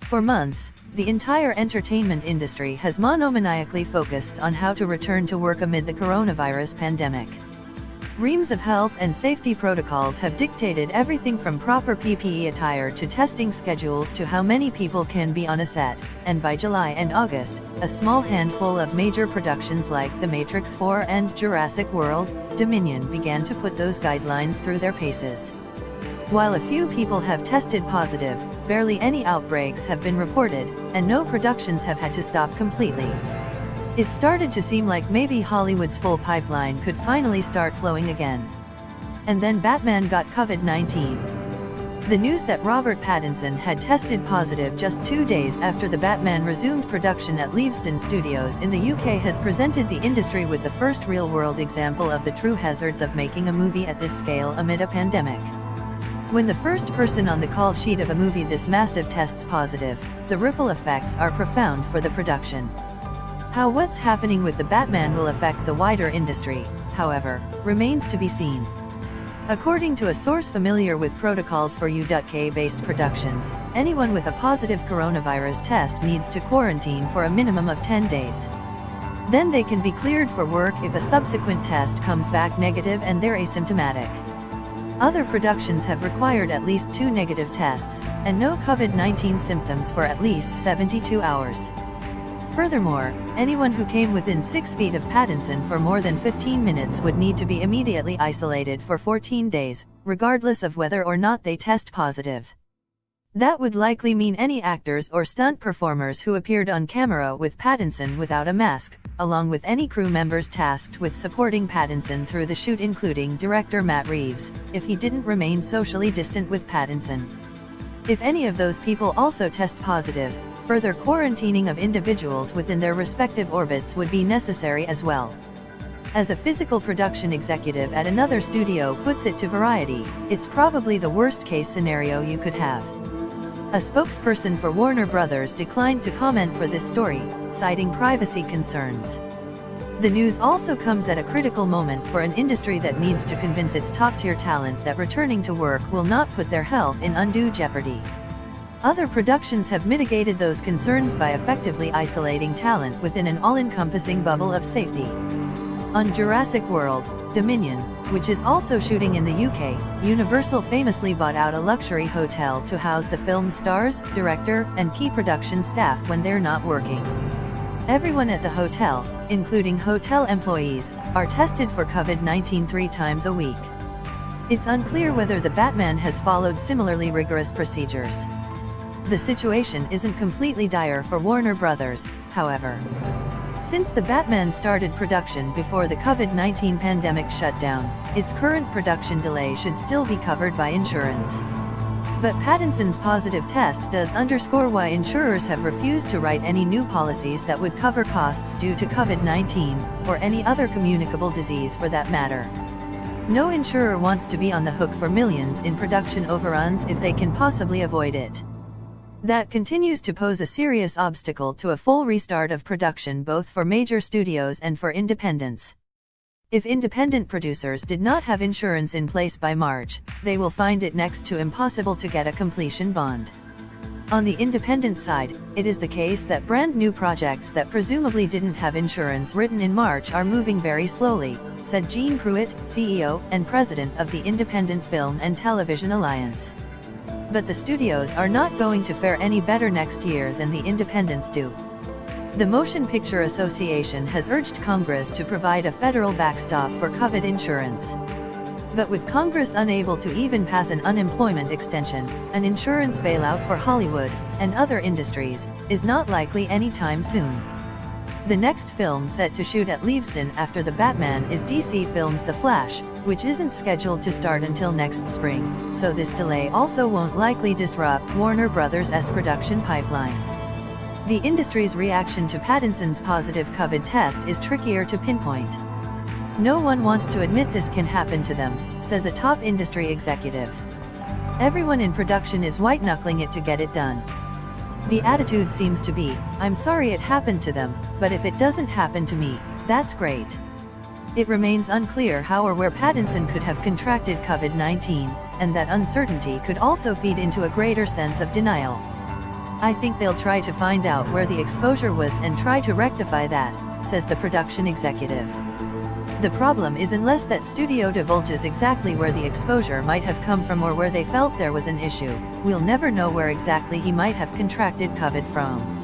For months, the entire entertainment industry has monomaniacally focused on how to return to work amid the coronavirus pandemic. Reams of health and safety protocols have dictated everything from proper PPE attire to testing schedules to how many people can be on a set, and by July and August, a small handful of major productions like The Matrix 4 and Jurassic World: Dominion began to put those guidelines through their paces. While a few people have tested positive, barely any outbreaks have been reported, and no productions have had to stop completely. It started to seem like maybe Hollywood's full pipeline could finally start flowing again. And then Batman got COVID-19. The news that Robert Pattinson had tested positive just 2 days after the Batman resumed production at Leavesden Studios in the UK has presented the industry with the first real-world example of the true hazards of making a movie at this scale amid a pandemic. When the first person on the call sheet of a movie this massive tests positive, the ripple effects are profound for the production. How what's happening with the Batman will affect the wider industry, however, remains to be seen. According to a source familiar with protocols for UK-based productions, anyone with a positive coronavirus test needs to quarantine for a minimum of 10 days. Then they can be cleared for work if a subsequent test comes back negative and they're asymptomatic. Other productions have required at least 2 negative tests, and no COVID-19 symptoms for at least 72 hours. Furthermore, anyone who came within 6 feet of Pattinson for more than 15 minutes would need to be immediately isolated for 14 days, regardless of whether or not they test positive. That would likely mean any actors or stunt performers who appeared on camera with Pattinson without a mask, along with any crew members tasked with supporting Pattinson through the shoot, including director Matt Reeves, if he didn't remain socially distant with Pattinson. If any of those people also test positive, further quarantining of individuals within their respective orbits would be necessary as well. As a physical production executive at another studio puts it to Variety, it's probably the worst-case scenario you could have. A spokesperson for Warner Brothers declined to comment for this story, citing privacy concerns. The news also comes at a critical moment for an industry that needs to convince its top-tier talent that returning to work will not put their health in undue jeopardy. Other productions have mitigated those concerns by effectively isolating talent within an all-encompassing bubble of safety. On Jurassic World: Dominion, which is also shooting in the UK, Universal famously bought out a luxury hotel to house the film's stars, director, and key production staff when they're not working. Everyone at the hotel, including hotel employees, are tested for COVID-19 3 times a week. It's unclear whether the Batman has followed similarly rigorous procedures. The situation isn't completely dire for Warner Brothers, however. Since the Batman started production before the COVID-19 pandemic shutdown, its current production delay should still be covered by insurance. But Pattinson's positive test does underscore why insurers have refused to write any new policies that would cover costs due to COVID-19, or any other communicable disease for that matter. No insurer wants to be on the hook for millions in production overruns if they can possibly avoid it. That continues to pose a serious obstacle to a full restart of production both for major studios and for independents. If independent producers did not have insurance in place by March, they will find it next to impossible to get a completion bond. On the independent side, it is the case that brand new projects that presumably didn't have insurance written in March are moving very slowly, said Gene Pruitt, CEO and President of the Independent Film and Television Alliance. But the studios are not going to fare any better next year than the independents do. The Motion Picture Association has urged Congress to provide a federal backstop for COVID insurance. But with Congress unable to even pass an unemployment extension, an insurance bailout for Hollywood, and other industries, is not likely anytime soon. The next film set to shoot at Leavesden after the Batman is DC Films' The Flash, which isn't scheduled to start until next spring, so this delay also won't likely disrupt Warner Brothers' production pipeline. The industry's reaction to Pattinson's positive COVID test is trickier to pinpoint. No one wants to admit this can happen to them, says a top industry executive. Everyone in production is white-knuckling it to get it done. The attitude seems to be, I'm sorry it happened to them, but if it doesn't happen to me, that's great. It remains unclear how or where Pattinson could have contracted COVID-19, and that uncertainty could also feed into a greater sense of denial. I think they'll try to find out where the exposure was and try to rectify that, says the production executive. The problem is unless that studio divulges exactly where the exposure might have come from or where they felt there was an issue, we'll never know where exactly he might have contracted COVID from.